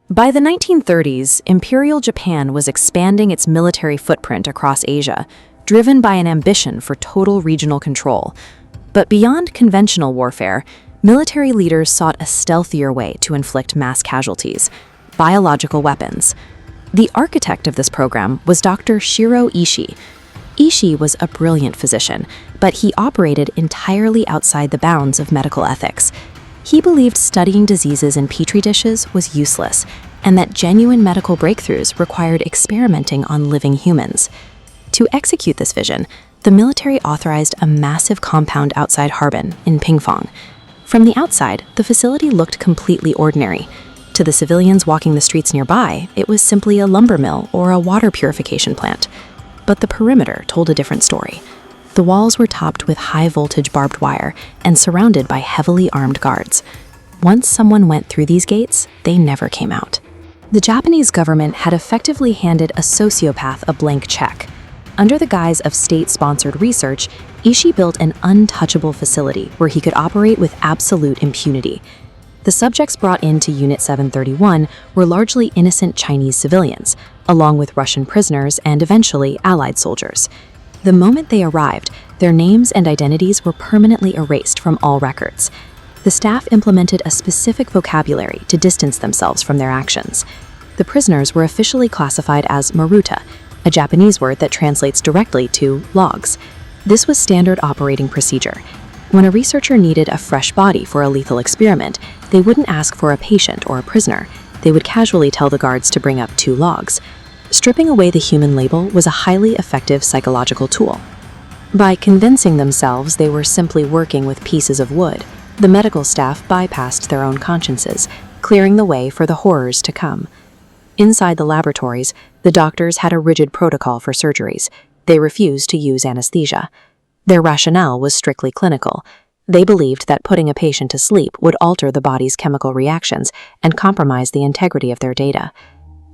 By the 1930s, Imperial Japan was expanding its military footprint across Asia, driven by an ambition for total regional control. But beyond conventional warfare, military leaders sought a stealthier way to inflict mass casualties: biological weapons. The architect of this program was Dr. Shiro Ishii. Ishii was a brilliant physician, but he operated entirely outside the bounds of medical ethics. He believed studying diseases in petri dishes was useless, and that genuine medical breakthroughs required experimenting on living humans. To execute this vision, the military authorized a massive compound outside Harbin in Pingfong. From the outside, the facility looked completely ordinary. To the civilians walking the streets nearby, it was simply a lumber mill or a water purification plant. But the perimeter told a different story. The walls were topped with high-voltage barbed wire and surrounded by heavily armed guards. Once someone went through these gates, they never came out. The Japanese government had effectively handed a sociopath a blank check. Under the guise of state-sponsored research, Ishii built an untouchable facility where he could operate with absolute impunity. The subjects brought into Unit 731 were largely innocent Chinese civilians, along with Russian prisoners and eventually Allied soldiers. The moment they arrived, their names and identities were permanently erased from all records. The staff implemented a specific vocabulary to distance themselves from their actions. The prisoners were officially classified as Maruta, a Japanese word that translates directly to logs. This was standard operating procedure. When a researcher needed a fresh body for a lethal experiment, they wouldn't ask for a patient or a prisoner. They would casually tell the guards to bring up 2 logs. Stripping away the human label was a highly effective psychological tool. By convincing themselves they were simply working with pieces of wood, the medical staff bypassed their own consciences, clearing the way for the horrors to come. Inside the laboratories, the doctors had a rigid protocol for surgeries. They refused to use anesthesia. Their rationale was strictly clinical. They believed that putting a patient to sleep would alter the body's chemical reactions and compromise the integrity of their data.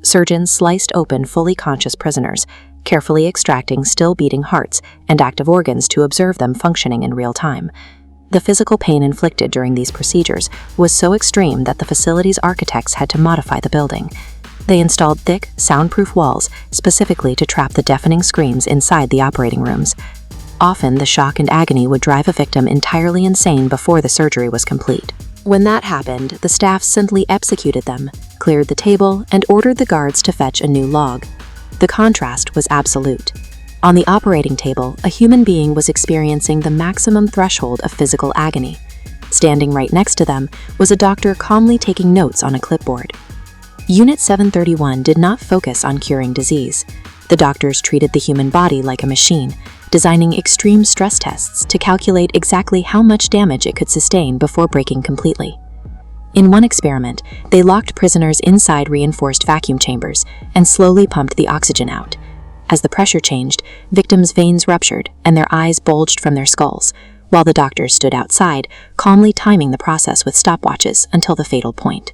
Surgeons sliced open fully conscious prisoners, carefully extracting still beating hearts and active organs to observe them functioning in real time. The physical pain inflicted during these procedures was so extreme that the facility's architects had to modify the building. They installed thick, soundproof walls specifically to trap the deafening screams inside the operating rooms. Often, the shock and agony would drive a victim entirely insane before the surgery was complete. When that happened, the staff simply executed them, cleared the table, and ordered the guards to fetch a new log. The contrast was absolute. On the operating table, a human being was experiencing the maximum threshold of physical agony. Standing right next to them was a doctor calmly taking notes on a clipboard. Unit 731 did not focus on curing disease. The doctors treated the human body like a machine, designing extreme stress tests to calculate exactly how much damage it could sustain before breaking completely. In one experiment, they locked prisoners inside reinforced vacuum chambers and slowly pumped the oxygen out. As the pressure changed, victims' veins ruptured and their eyes bulged from their skulls, while the doctors stood outside, calmly timing the process with stopwatches until the fatal point.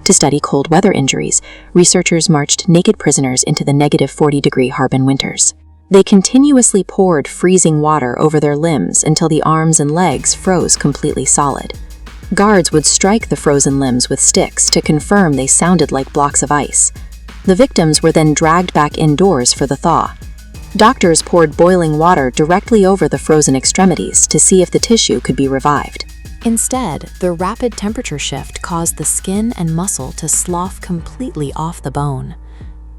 To study cold weather injuries, researchers marched naked prisoners into the -40-degree Harbin winters. They continuously poured freezing water over their limbs until the arms and legs froze completely solid. Guards would strike the frozen limbs with sticks to confirm they sounded like blocks of ice. The victims were then dragged back indoors for the thaw. Doctors poured boiling water directly over the frozen extremities to see if the tissue could be revived. Instead, the rapid temperature shift caused the skin and muscle to slough completely off the bone.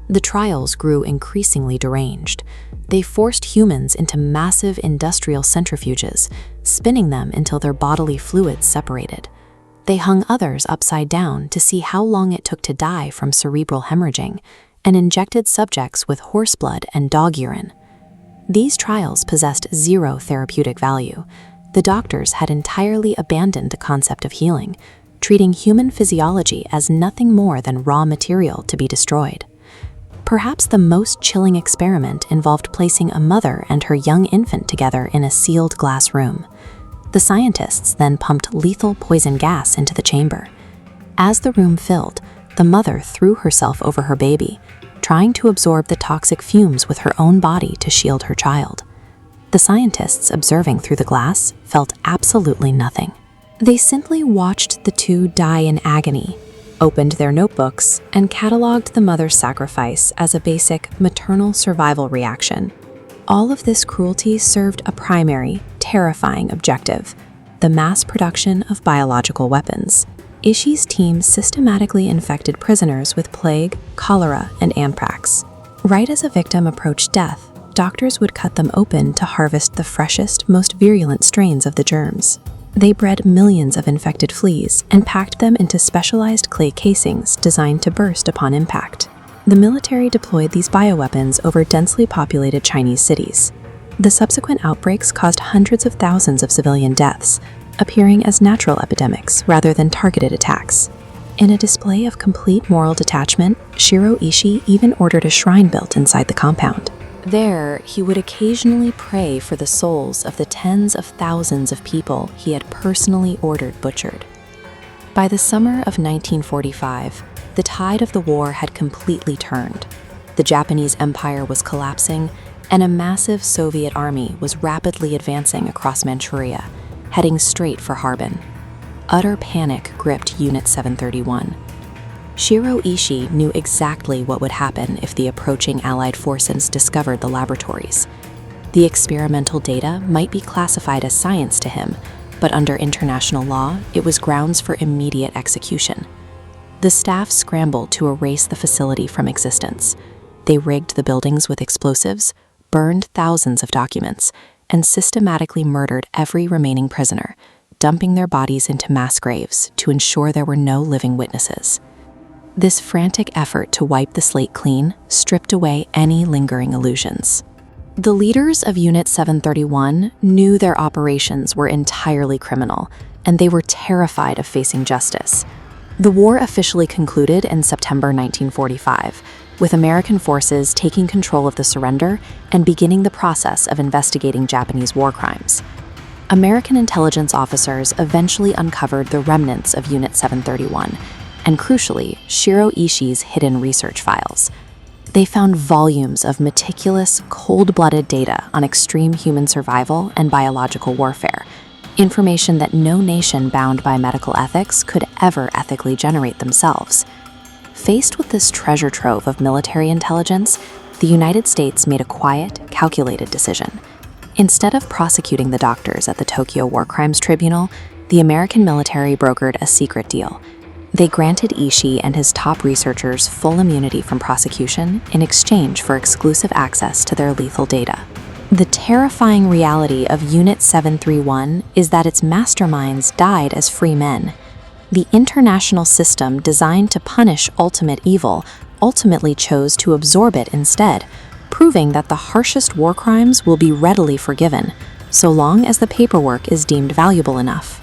The trials grew increasingly deranged. They forced humans into massive industrial centrifuges, spinning them until their bodily fluids separated. They hung others upside down to see how long it took to die from cerebral hemorrhaging, and injected subjects with horse blood and dog urine. These trials possessed zero therapeutic value. The doctors had entirely abandoned the concept of healing, treating human physiology as nothing more than raw material to be destroyed. Perhaps the most chilling experiment involved placing a mother and her young infant together in a sealed glass room. The scientists then pumped lethal poison gas into the chamber. As the room filled, the mother threw herself over her baby, trying to absorb the toxic fumes with her own body to shield her child. The scientists observing through the glass felt absolutely nothing. They simply watched the two die in agony, opened their notebooks, and cataloged the mother's sacrifice as a basic maternal survival reaction. All of this cruelty served a primary, terrifying objective: the mass production of biological weapons. Ishii's team systematically infected prisoners with plague, cholera, and anthrax. Right as a victim approached death, doctors would cut them open to harvest the freshest, most virulent strains of the germs. They bred millions of infected fleas and packed them into specialized clay casings designed to burst upon impact. The military deployed these bioweapons over densely populated Chinese cities. The subsequent outbreaks caused hundreds of thousands of civilian deaths, appearing as natural epidemics rather than targeted attacks. In a display of complete moral detachment, Shiro Ishii even ordered a shrine built inside the compound. There, he would occasionally pray for the souls of the tens of thousands of people he had personally ordered butchered. By the summer of 1945, the tide of the war had completely turned. The Japanese Empire was collapsing, and a massive Soviet army was rapidly advancing across Manchuria, heading straight for Harbin. Utter panic gripped Unit 731. Shiro Ishii knew exactly what would happen if the approaching Allied forces discovered the laboratories. The experimental data might be classified as science to him, but under international law, it was grounds for immediate execution. The staff scrambled to erase the facility from existence. They rigged the buildings with explosives, burned thousands of documents, and systematically murdered every remaining prisoner, dumping their bodies into mass graves to ensure there were no living witnesses. This frantic effort to wipe the slate clean stripped away any lingering illusions. The leaders of Unit 731 knew their operations were entirely criminal, and they were terrified of facing justice. The war officially concluded in September 1945, with American forces taking control of the surrender and beginning the process of investigating Japanese war crimes. American intelligence officers eventually uncovered the remnants of Unit 731, and crucially, Shiro Ishii's hidden research files. They found volumes of meticulous, cold-blooded data on extreme human survival and biological warfare, information that no nation bound by medical ethics could ever ethically generate themselves. Faced with this treasure trove of military intelligence, the United States made a quiet, calculated decision. Instead of prosecuting the doctors at the Tokyo War Crimes Tribunal, the American military brokered a secret deal. They granted Ishii and his top researchers full immunity from prosecution in exchange for exclusive access to their lethal data. The terrifying reality of Unit 731 is that its masterminds died as free men. The international system designed to punish ultimate evil ultimately chose to absorb it instead, proving that the harshest war crimes will be readily forgiven, so long as the paperwork is deemed valuable enough.